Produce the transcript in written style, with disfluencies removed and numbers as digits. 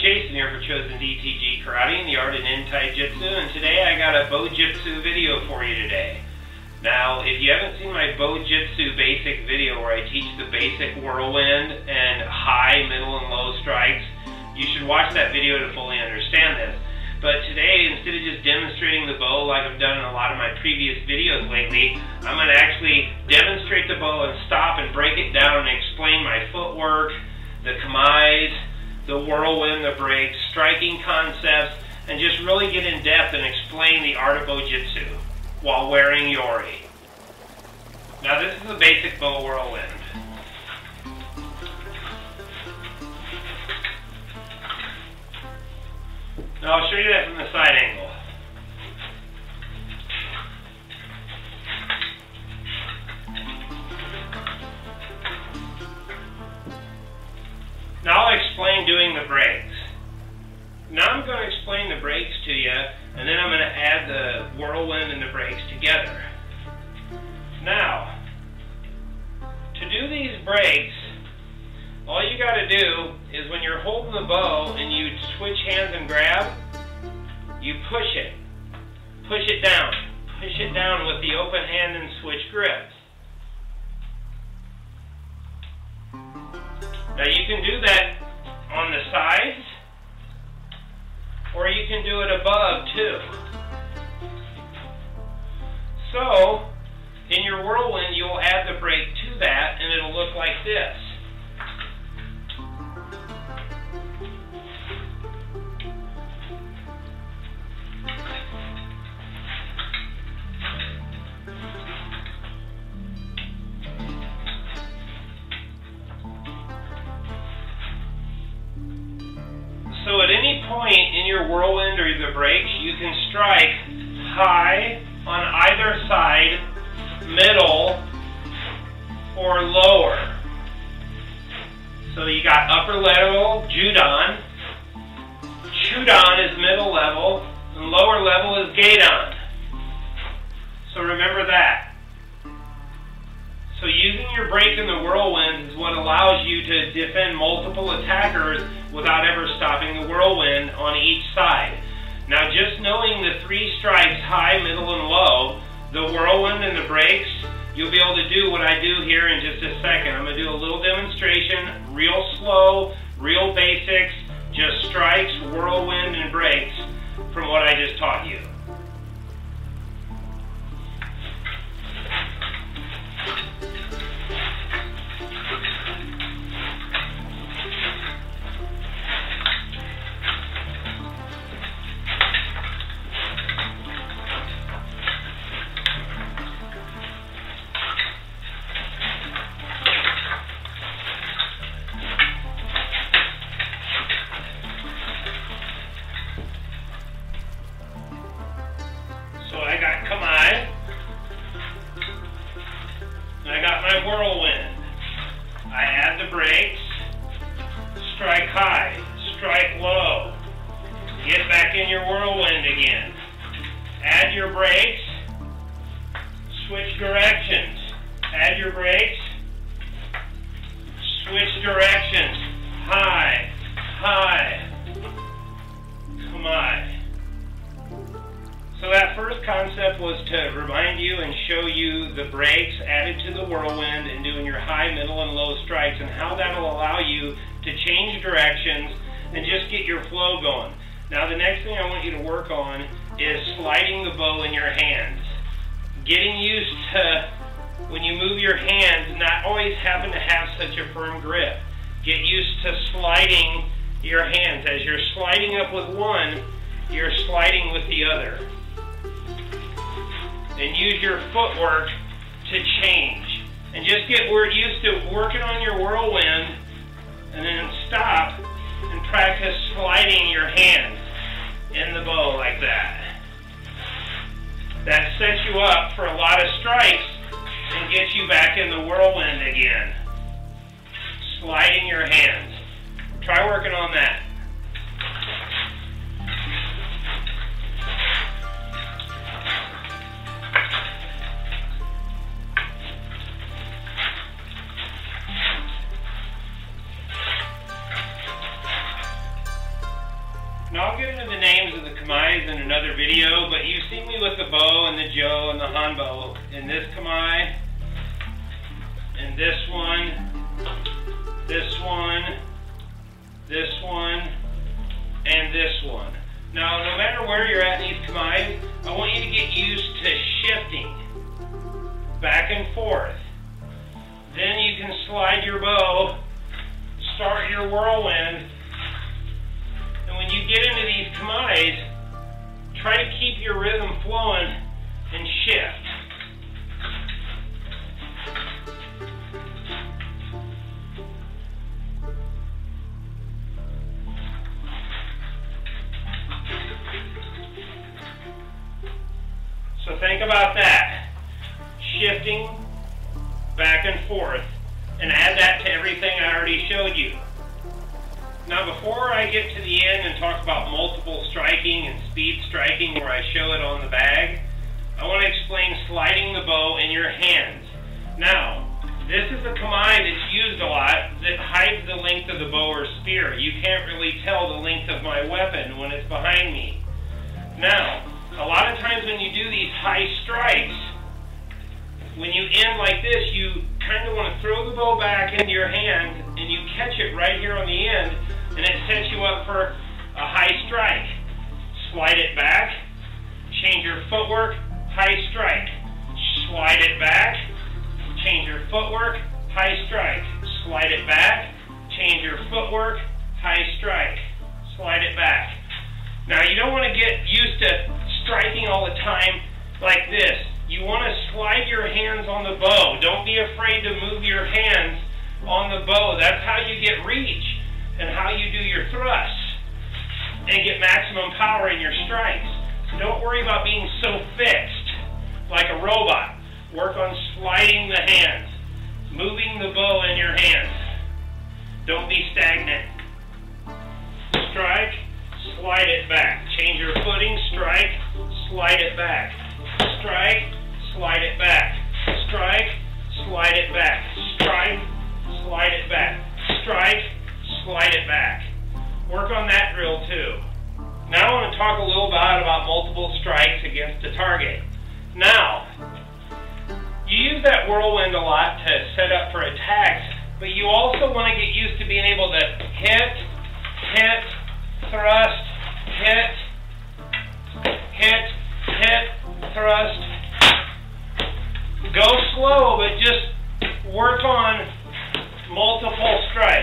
Jason here for CHOSON DTG Karate and the Art of NINTAIJUTSU, and today I got a BOJUTSU video for you today. Now, if you haven't seen my BOJUTSU basic video where I teach the basic whirlwind and high, middle, and low strikes, you should watch that video to fully understand this. But today, instead of just demonstrating the bow like I've done in a lot of my previous videos lately, I'm going to actually demonstrate the bow and stop and break it down and explain my footwork, the kamis, the whirlwind, the breaks, striking concepts, and just really get in depth and explain the art of BOJUTSU while wearing YOROI. Now this is the basic bow whirlwind. Now I'll show you that from the side angle. Now I'll explain doing the breaks. Now I'm going to explain the breaks to you, and then I'm going to add the whirlwind and the breaks together. Now, to do these breaks, all you got to do is when you're holding the bow and you switch hands and grab, you push it. Push it down. Push it down with the open hand and switch grips. Now you can do that on the sides, or you can do it above too. So, in your whirlwind, you'll add the break to that, and it'll look like this. So at any point in your whirlwind or the breaks, you can strike high on either side, middle, or lower. So you got upper level, Judon. Chudon is middle level, and lower level is Gaidon. So remember that. So using your break in the whirlwind is what allows you to defend multiple attackers without ever stopping the whirlwind on each side. Now just knowing the three strikes, high, middle, and low, the whirlwind and the breaks, you'll be able to do what I do here in just a second. I'm going to do a little demonstration, real slow, real basics, just strikes, whirlwind, and breaks from what I just taught you. So I got kami, and I got my whirlwind. I add the breaks, strike high, strike low, get back in your whirlwind again. Add your breaks, switch directions. Add your breaks, switch directions. High, high, kami. So that first concept was to remind you and show you the breaks added to the whirlwind and doing your high, middle, and low strikes and how that will allow you to change directions and just get your flow going. Now the next thing I want you to work on is sliding the bow in your hands. Getting used to, when you move your hands, not always having to have such a firm grip. Get used to sliding your hands. As you're sliding up with one, you're sliding with the other. And use your footwork to change. And just get used to working on your whirlwind, and then stop and practice sliding your hands in the bow like that. That sets you up for a lot of strikes and gets you back in the whirlwind again. Sliding your hands. Try working on that. in another video, but you've seen me with the bow and the Jo and the hanbo in this kamae, and this one, this one, this one, and this one. Now, no matter where you're at in these kamaes, I want you to get used to shifting back and forth. Then you can slide your bow, start your whirlwind, and when you get into these kamaes, try to keep your rhythm flowing and shift. So think about that. Shifting back and forth, and add that to everything I already showed you. Now before I get to the end and talk about multiple striking and speed striking where I show it on the bag, I want to explain sliding the bow in your hands. Now, this is a kamae that's used a lot that hides the length of the bow or spear. You can't really tell the length of my weapon when it's behind me. Now, a lot of times when you do these high strikes, when you end like this, you kind of want to throw the bow back into your hand and you catch it right here on the end, and it sets you up for a high strike. Slide it back, change your footwork, high strike. Slide it back, change your footwork, high strike. Slide it back, change your footwork, high strike. Slide it back. Now you don't want to get used to striking all the time like this. You want to slide your hands on the bow. Don't be afraid to move your hands on the bow. That's how you get reach and how you do your thrusts and get maximum power in your strikes. So don't worry about being so fixed like a robot. Work on sliding the hands, moving the bow in your hands. Don't be stagnant. Strike, slide it back. Change your footing, strike, slide it back. Strike, slide it back. Strike, slide it back. Strike, slide it back. Strike, slide it back. Work on that drill too. Now I want to talk a little bit about multiple strikes against a target. Now, you use that whirlwind a lot to set up for attacks, but you also want to get used to being able to hit, thrust, hit, thrust. Go slow, but just work on multiple strikes.